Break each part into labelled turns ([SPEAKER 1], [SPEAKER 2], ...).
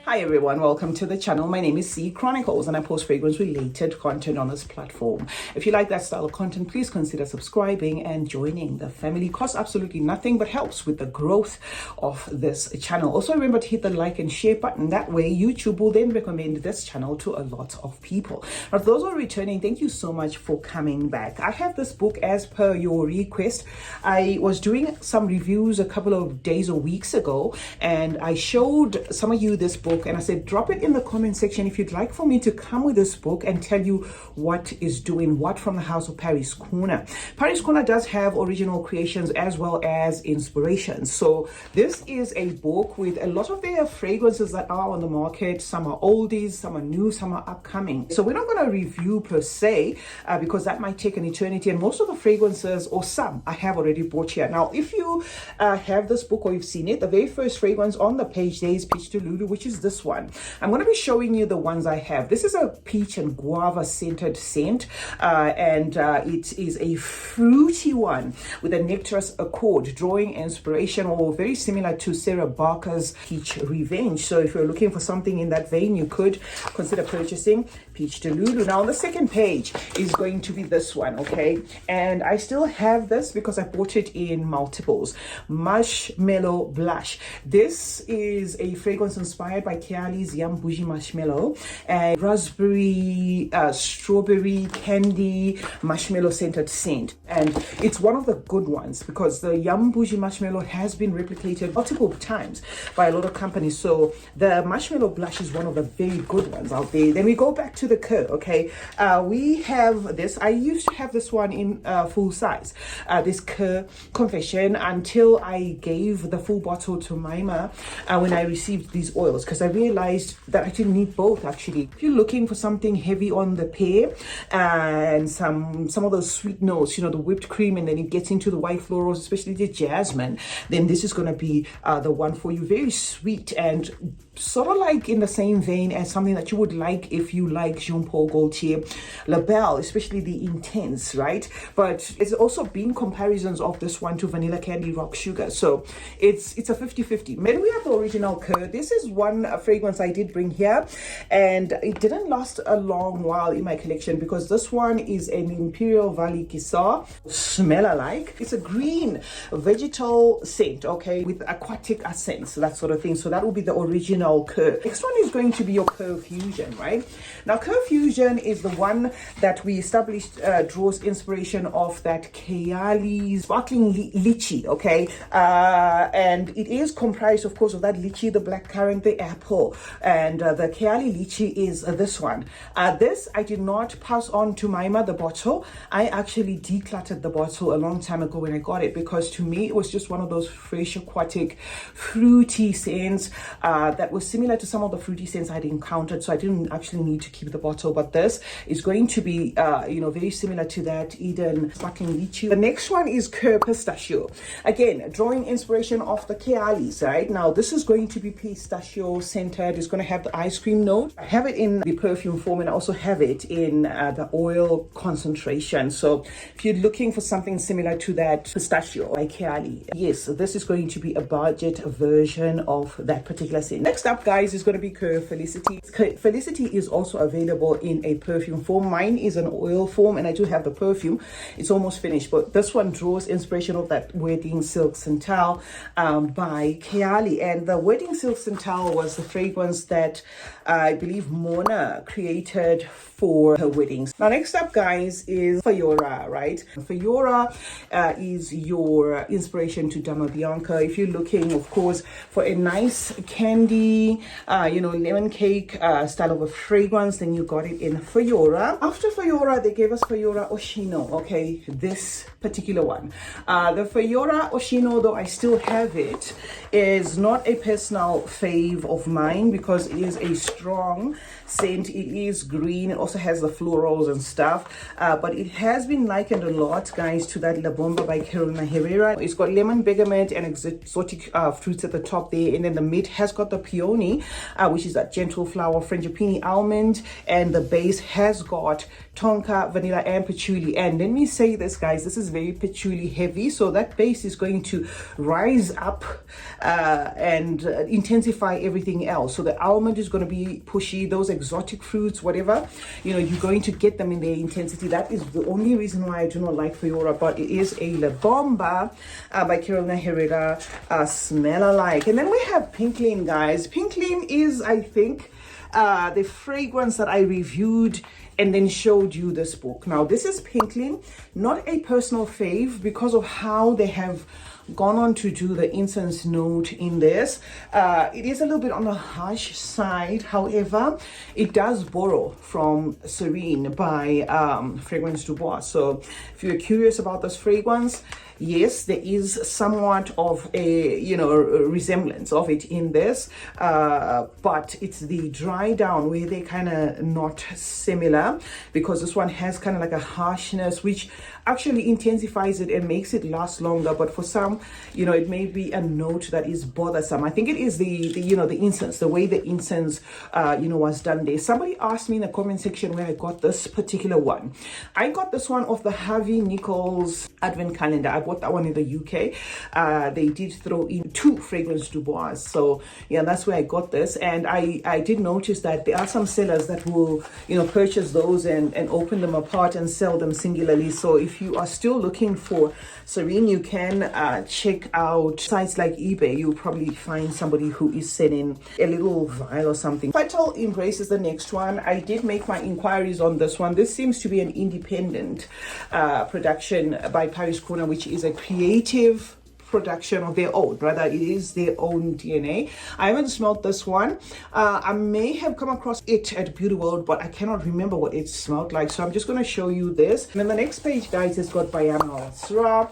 [SPEAKER 1] Hi everyone, welcome to the channel. My name is CeeChronicles and I post fragrance related content on this platform. If you like that style of content, please consider subscribing and joining the family. It costs absolutely nothing but helps with the growth of this channel. Also remember to hit the like and share button. That way YouTube will then recommend this channel to a lot of people. Now, for those who are returning, thank you so much for coming back. I have this book as per your request. I was doing some reviews a couple of days or weeks ago and I showed some of you this book and I said drop it in the comment section if you'd like for me to come with this book and tell you what is doing what from the house of Paris Corner. Paris Corner does have original creations as well as inspirations. So this is a book with a lot of their fragrances that are on the market. Some are oldies, some are new, some are upcoming. So we're not going to review per se because that might take an eternity, and most of the fragrances, or some, I have already bought here. Now if you have this book or you've seen it, the very first fragrance on the page there is Pistachio, which is this one. I'm going to be showing you the ones I have. This is a peach and guava scented scent and it is a fruity one with a nectarous accord, drawing inspiration or very similar to Sarah Barker's Peach Revenge. So if you're looking for something in that vein, you could consider purchasing Peach Delulu. Now on the second page is going to be this one, okay, and I still have this because I bought it in multiples. Marshmallow Blush. This is a fragrance inspired by Khayal's Yum Bougie Marshmallow and raspberry strawberry candy marshmallow scented scent, and it's one of the good ones because the Yum Bougie Marshmallow has been replicated multiple times by a lot of companies. So the Marshmallow Blush is one of the very good ones out there. Then we go back to the Khair, okay. We have this. I used to have this one in full size, this Khair Confession, until I gave the full bottle to Maima when I received these oils, because I realized that I didn't need both actually. If you're looking for something heavy on the pear and some of those sweet notes, you know, the whipped cream, and then it gets into the white florals, especially the jasmine, then this is going to be the one for you. Very sweet and sort of like in the same vein as something that you would like if you like Jean Paul Gaultier La Belle, especially the intense, right? But it's also been comparisons of this one to Vanilla Candy Rock Sugar, so it's a 50-50. Then we have the original Khair. This is one fragrance I did bring here, and it didn't last a long while in my collection because this one is an Imperial Valley Kisar smell alike. It's a green vegetal scent, okay, with aquatic accents, that sort of thing. So that will be the original Khair. Next one is going to be your Khair Fusion, right? Now Khair Fusion is the one that we established draws inspiration of that Khayal's sparkling lychee, okay, and it is comprised of course of that lychee, the black currant, the apple, and the Khayal lychee is this one. This I did not pass on to Maima, the bottle. I actually decluttered the bottle a long time ago when I got it, because to me it was just one of those fresh aquatic fruity scents that was similar to some of the fruity scents I'd encountered, so I didn't actually need to keep the bottle. But this is going to be very similar to that Eden sparkling lychee. The next one is Khair Pistachio, again drawing inspiration of the Khayal's, right? Now this is going to be pistachio scented. It's going to have the ice cream note. I have it in the perfume form and I also have it in the oil concentration. So if you're looking for something similar to that pistachio by Khayal, yes, this is going to be a budget version of that particular scent. Next up guys is going to be Khair Felicity. Felicity is also available in a perfume form. Mine is an oil form and I do have the perfume. It's almost finished, but this one draws inspiration of that Wedding Silk Santal by Khayal, and the Wedding Silk Santal was the fragrance that I believe Mona created for her weddings. Now next up guys is Fayora, right? Fayora is your inspiration to Dama Bianca. If you're looking of course for a nice candy lemon cake style of a fragrance, then you got it in Fayora. After Fayora they gave us Fayora Oshino, okay, this particular one. The Fayora Oshino, though I still have it, is not a personal fave of mine because it is a strong scent. It is green. It also has the florals and stuff, but it has been likened a lot guys to that La Bomba by Carolina Herrera. It's got lemon bergamot and exotic fruits at the top there, and then the mid has got the peony, which is that gentle flower, frangipani almond, and the base has got tonka, vanilla, and patchouli. And let me say this guys, this is very patchouli heavy, so that base is going to rise up and intensify everything else. So the almond is going to be pushy, those exotic fruits, whatever, you know, you're going to get them in their intensity. That is the only reason why I do not like Fayora, but it is a La Bomba by Carolina Herrera, smell alike. And then we have Pinkling, guys. Pinkling is, I think, the fragrance that I reviewed and then showed you this book. Now, this is Pinkling, not a personal fave because of how they have gone on to do the incense note in this. It is a little bit on the harsh side. However, it does borrow from Serene by Fragrance Du Bois. So if you're curious about this fragrance, yes, there is somewhat of a, you know, a resemblance of it in this, but it's the dry down where they kind of not similar, because this one has kind of like a harshness which actually intensifies it and makes it last longer. But for some, you know, it may be a note that is bothersome. I think it is the you know, the incense, the way the incense you know, was done there. Somebody asked me in the comment section where I got this particular one. I got this one off the Harvey Nichols advent calendar. I bought that one in the UK. They did throw in 2 Fragrance Du Bois, so yeah, that's where I got this. And I did notice that there are some sellers that will, you know, purchase those and open them apart and sell them singularly. So if you are still looking for Serene, you can check out sites like eBay. You'll probably find somebody who is selling a little vial or something. Fatal Embrace is the next one. I did make my inquiries on this one. This seems to be an independent production by Paris Corner, which is a creative production of their own. Rather, it is their own DNA. I haven't smelled this one. I may have come across it at Beauty World, but I cannot remember what it smelled like. So I'm just going to show you this. And then the next page, guys, has got Bayan Asrar.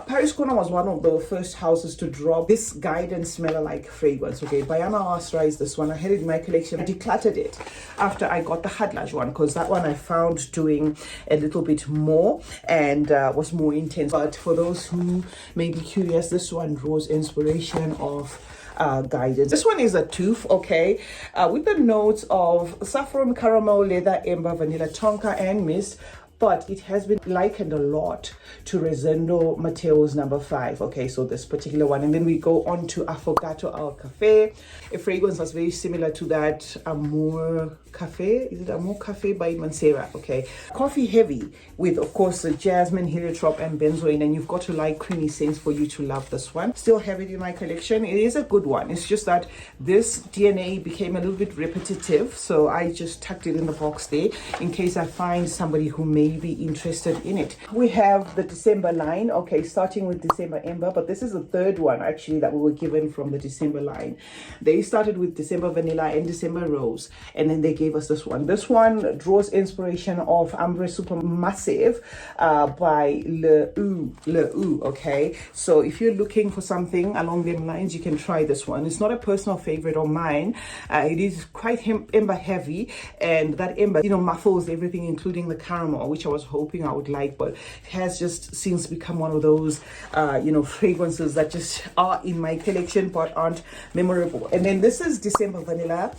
[SPEAKER 1] Paris Corner was one of the first houses to drop this guidance smell alike fragrance. Okay, Bayan Asrar is this one. I had it in my collection. I decluttered it after I got the Hadlaj one, because that one I found doing a little bit more and was more intense. But for those who may be curious, this one draws inspiration of guidance. This one is a tooth, okay, with the notes of saffron, caramel, leather, amber, vanilla, tonka, and mist. But it has been likened a lot to Resendo Matteo's number 5. Okay, so this particular one. And then we go on to Affogato al Cafe, a fragrance that's very similar to that Amour Cafe. Is it Amour Cafe by Mancera? Okay. Coffee heavy with, of course, the jasmine, heliotrope, and benzoin. And you've got to like creamy scents for you to love this one. Still have it in my collection. It is a good one. It's just that this DNA became a little bit repetitive. So I just tucked it in the box there in case I find somebody who may be interested in it. We have the December line, okay, starting with December Amber, but this is the third one actually that we were given from the December line. They started with December Vanilla and December Rose, and then they gave us this one. This one draws inspiration of Ambre Supermassive by Le Ou, okay? So if you're looking for something along them lines, you can try this one. It's not a personal favorite of mine. It is quite amber heavy, and that amber, you know, muffles everything, including the caramel, which I was hoping I would like, but it has just since become one of those you know, fragrances that just are in my collection but aren't memorable. And then this is December Vanilla.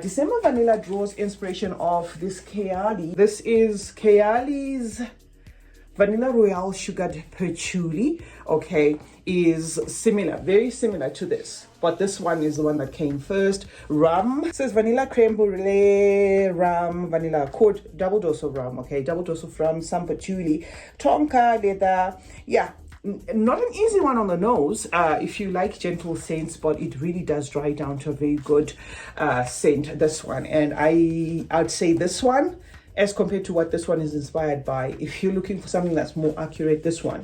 [SPEAKER 1] December Vanilla draws inspiration of this Khayal. This is Khayal's Vanilla Royale Sugared Patchouli, okay, is similar, very similar to this, but this one is the one that came first. Rum, it says vanilla creme brulee, rum, vanilla quart, double dose of rum, okay, double dose of rum, some patchouli, tonka, leather. Yeah, not an easy one on the nose if you like gentle scents, but it really does dry down to a very good scent, this one. And I'd say this one, as compared to what this one is inspired by, if you're looking for something that's more accurate, this one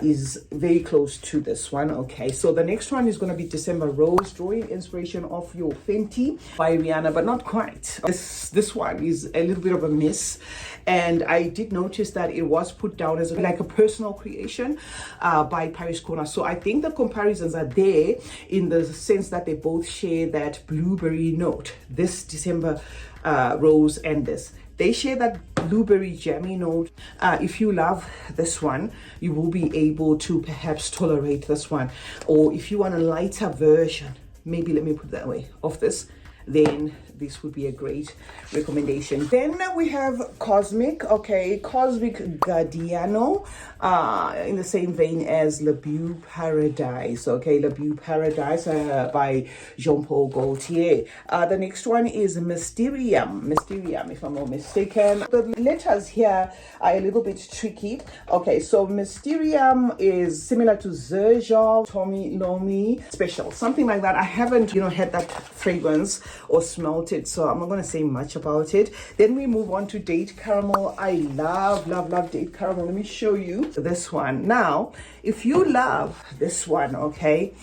[SPEAKER 1] is very close to this one. Okay, so the next one is going to be December Rose, drawing inspiration of your Fenty by Rihanna, but not quite. This one is a little bit of a miss, and I did notice that it was put down as like a personal creation by Paris Corner. So I think the comparisons are there in the sense that they both share that blueberry note, this December Rose and this. They share that blueberry jammy note. If you love this one, you will be able to perhaps tolerate this one. Or if you want a lighter version, maybe let me put it that way, of this, then this would be a great recommendation. Then we have Cosmic, okay, Cosmic Guardiano, in the same vein as Le Beau Paradise, okay, Le Beau Paradise by Jean-Paul Gaultier. The next one is Mysterium, if I'm not mistaken. The letters here are a little bit tricky. Okay, so Mysterium is similar to Zerja, Tommy Nomi Special, something like that. I haven't, had that fragrance or smelt it, so I'm not going to say much about it. Then we move on to Date Caramel. I love Date Caramel. Let me show you this one. Now, if you love this one, okay,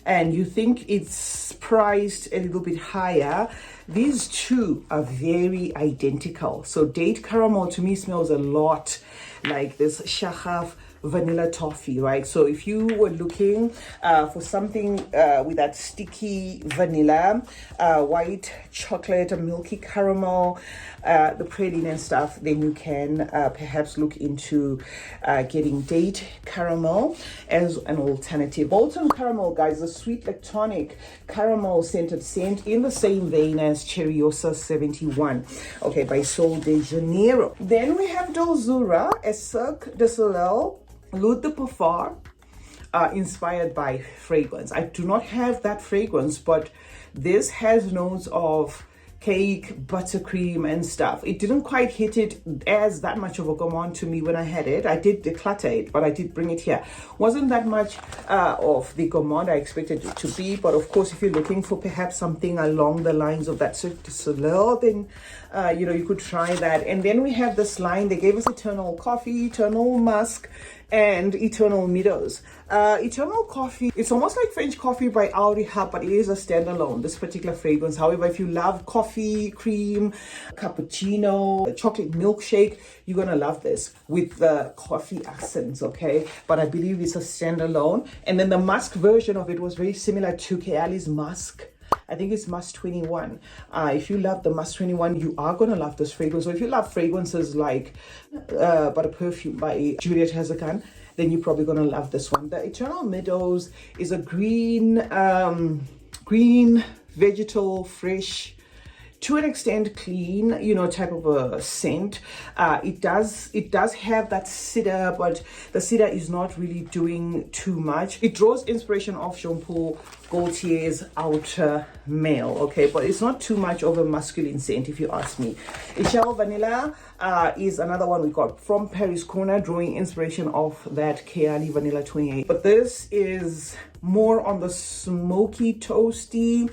[SPEAKER 1] and you think it's priced a little bit higher, these two are very identical. So Date Caramel to me smells a lot like this Shahaf vanilla toffee, right? So if you were looking for something with that sticky vanilla, white chocolate, milky caramel, the praline and stuff, then you can perhaps look into getting Date Caramel as an alternative. Molten Caramel, guys, a sweet lactonic caramel scented scent in the same vein as Cheriosa 71, okay, by Sol de Janeiro. Then we have Dulzura, a Cirque du Soleil L'Eau de Parfum, inspired by fragrance. I do not have that fragrance, but this has notes of cake, buttercream and stuff. It didn't quite hit it as that much of a gourmand to me when I had it. I did declutter it, but I did bring it here. Wasn't that much of the gourmand I expected it to be, but of course if you're looking for perhaps something along the lines of that Cirque du Soleil, then you could try that. And then we have this line. They gave us Eternal Coffee, Eternal Musk, and Eternal Meadows. Eternal Coffee, it's almost like French coffee by Audi Hub, but it is a standalone, this particular fragrance. However, if you love coffee, cream, cappuccino, chocolate milkshake, you're gonna love this with the coffee accents, okay? But I believe it's a standalone. And then the musk version of it was very similar to Khayal's musk. I think it's Musk 21. If you love the Musk 21, you are going to love this fragrance. So if you love fragrances like But a Perfume by Juliet Hazakhan, then you're probably going to love this one. The Eternal Meadows is a green vegetal, fresh, to an extent clean, type of a scent. It does have that cedar, but the cedar is not really doing too much. It draws inspiration of Jean-Paul Gaultier's Outer Male, okay, but it's not too much of a masculine scent if you ask me. Echelle Vanilla is another one we got from Paris Corner, drawing inspiration of that Khayal Vanilla 28. But this is more on the smoky, toasty,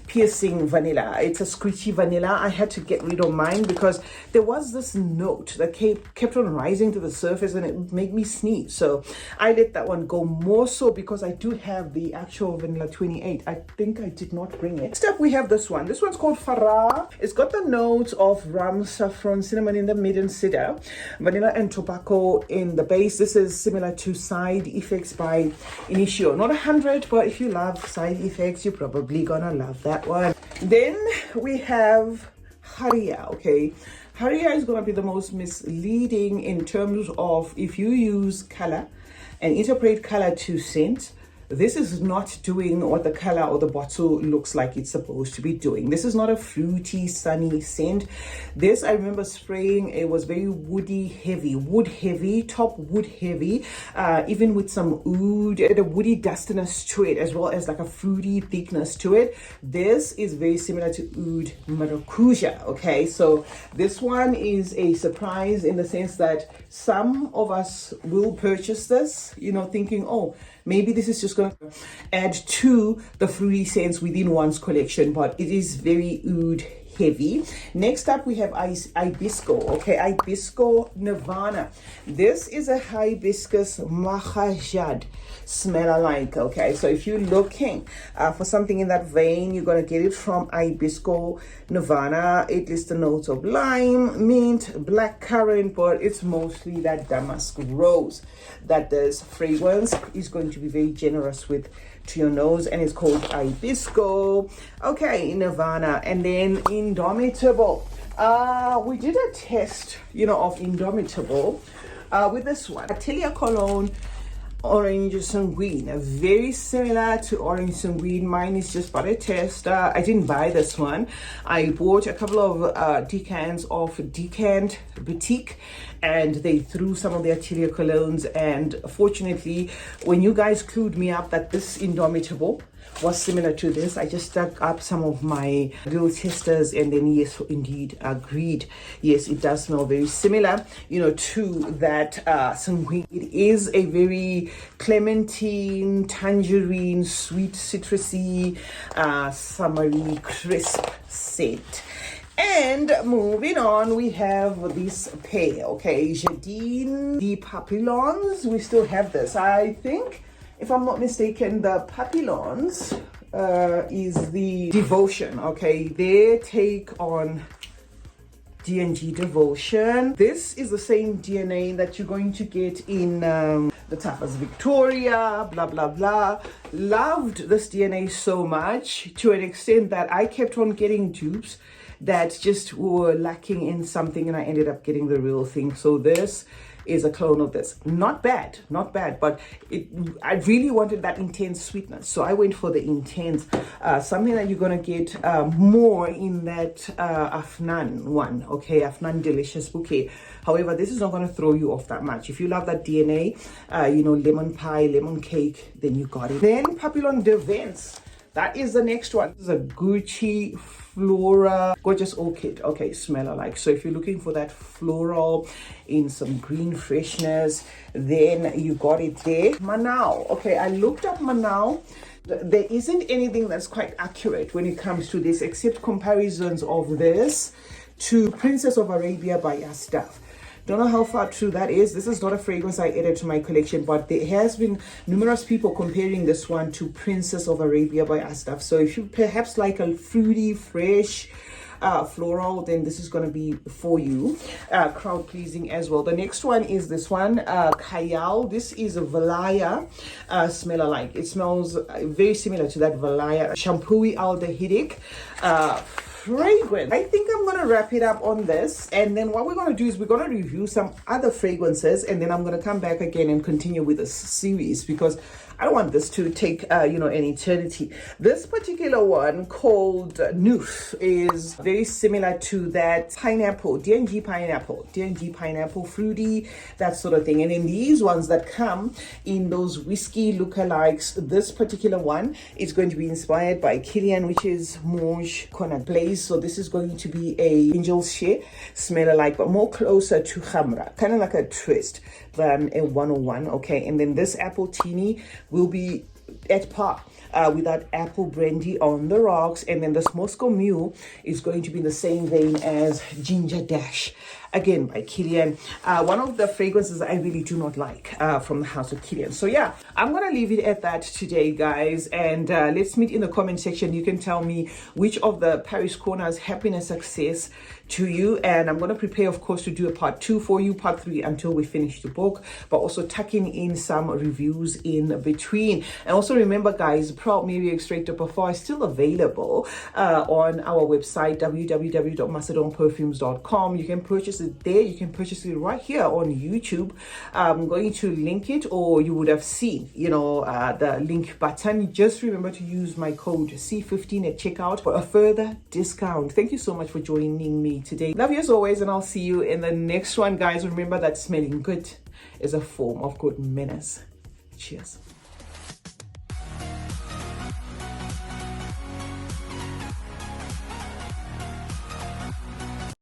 [SPEAKER 1] piercing vanilla. It's a screechy vanilla. I had to get rid of mine because there was this note that kept on rising to the surface and it made me sneeze. So I let that one go, more so because I do have the actual vanilla 28. I think I did not bring it. Next up we have this one. This one's called Farah. It's got the notes of rum, saffron, cinnamon in the mid and cedar, vanilla and tobacco in the base. This is similar to Side Effects by Initio. Not 100, but if you love Side Effects, you're probably gonna love that one. Then we have Haria, okay. Haria is going to be the most misleading in terms of if you use color and interpret color to scent. This is not doing what the color or the bottle looks like it's supposed to be doing. This is not a fruity, sunny scent. This, I remember spraying, it was very woody heavy, top wood heavy, even with some oud, a woody dustiness to it, as well as like a fruity thickness to it. This is very similar to oud maracuja, okay? So this one is a surprise in the sense that some of us will purchase this, thinking, oh, maybe this is just going to add to the fruity scents within one's collection, but it is very oud heavy. Next up we have Hibisco, okay, Hibisco Nirvana. This is a hibiscus mahajad smell alike, okay? So if you're looking for something in that vein, you're going to get it from Hibisco Nirvana. It lists the notes of lime, mint, black currant, but it's mostly that damask rose that this fragrance is going to be very generous with to your nose, and it's called Hibisco, okay, Nirvana. And then Indomitable. We did a test, of Indomitable with this one, Atelier Cologne orange sanguine, very similar to orange sanguine. Mine is just butter test. I didn't buy this one. I bought a couple of decants of Decant Boutique, and they threw some of their Atelier colognes, and fortunately when you guys clued me up that this Indomitable was similar to this, I just stuck up some of my little testers, and then yes, indeed agreed. Yes, it does smell very similar, you know, to that sanguine. It is a very clementine, tangerine, sweet, citrusy, summery, crisp scent. And moving on, we have this pair, okay, Jardin, the Papillons. We still have this, I think. If I'm not mistaken, the Papillons is the Devotion, okay? Their take on D&G Devotion. This is the same DNA that you're going to get in the Tapas Victoria, blah, blah, blah. Loved this DNA so much to an extent that I kept on getting dupes that just were lacking in something, and I ended up getting the real thing. So this is a clone of this. Not bad, but I really wanted that intense sweetness, so I went for the intense, something that you're gonna get more in that Afnan one, okay, Afnan Delicious Bouquet. However, this is not gonna throw you off that much. If you love that DNA, you know, lemon pie, lemon cake, then you got it. Then Papillon de Vence. That is the next one. This is a Gucci Flora Gorgeous Orchid. Okay, smell alike. So if you're looking for that floral in some green freshness, then you got it there. Manau. Okay, I looked up Manau. There isn't anything that's quite accurate when it comes to this, except comparisons of this to Princess of Arabia by Asrar. Don't know how far true that is. This is not a fragrance I added to my collection, but there has been numerous people comparing this one to Princess of Arabia by Asrar. So if you perhaps like a fruity, fresh, floral, then this is going to be for you. Crowd pleasing as well. The next one is this one, Khayal. This is a Valaya smell alike. It smells very similar to that Valaya shampooy aldehydic fragrance. I think I'm gonna wrap it up on this, and then what we're gonna do is we're gonna review some other fragrances, and then I'm gonna come back again and continue with this series, because I don't want this to take you know, an eternity. This particular one called Nouf is very similar to that pineapple, D&G pineapple, fruity, that sort of thing. And then these ones that come in those whiskey lookalikes, this particular one is going to be inspired by Kilian, which is Mauge Connacht Blaze. So this is going to be a Angel's Share smell alike, but more closer to Khamra, kind of like a twist than a 101, okay? And then this apple teeny will be at par with that apple brandy on the rocks. And then this Moscow Mule is going to be in the same vein as Ginger Dash, again by Kilian. One of the fragrances I really do not like from the house of Kilian. So yeah, I'm gonna leave it at that today, guys, and let's meet in the comment section. You can tell me which of the Paris corners have been a success to you, and I'm going to prepare, of course, to do a part 2 for you, part 3 until we finish the book, but also tucking in some reviews in between. And also remember, guys, Proud Mary Extractor Parfum is still available on our website, www.macedonperfumes.com. You can purchase it there. You can purchase it right here on YouTube. I'm going to link it, or you would have seen, you know, the link button. Just remember to use my code C15 at checkout for a further discount. Thank you so much for joining me today. Love you as always, and I'll see you in the next one, guys. Remember that smelling good is a form of good manners. Cheers.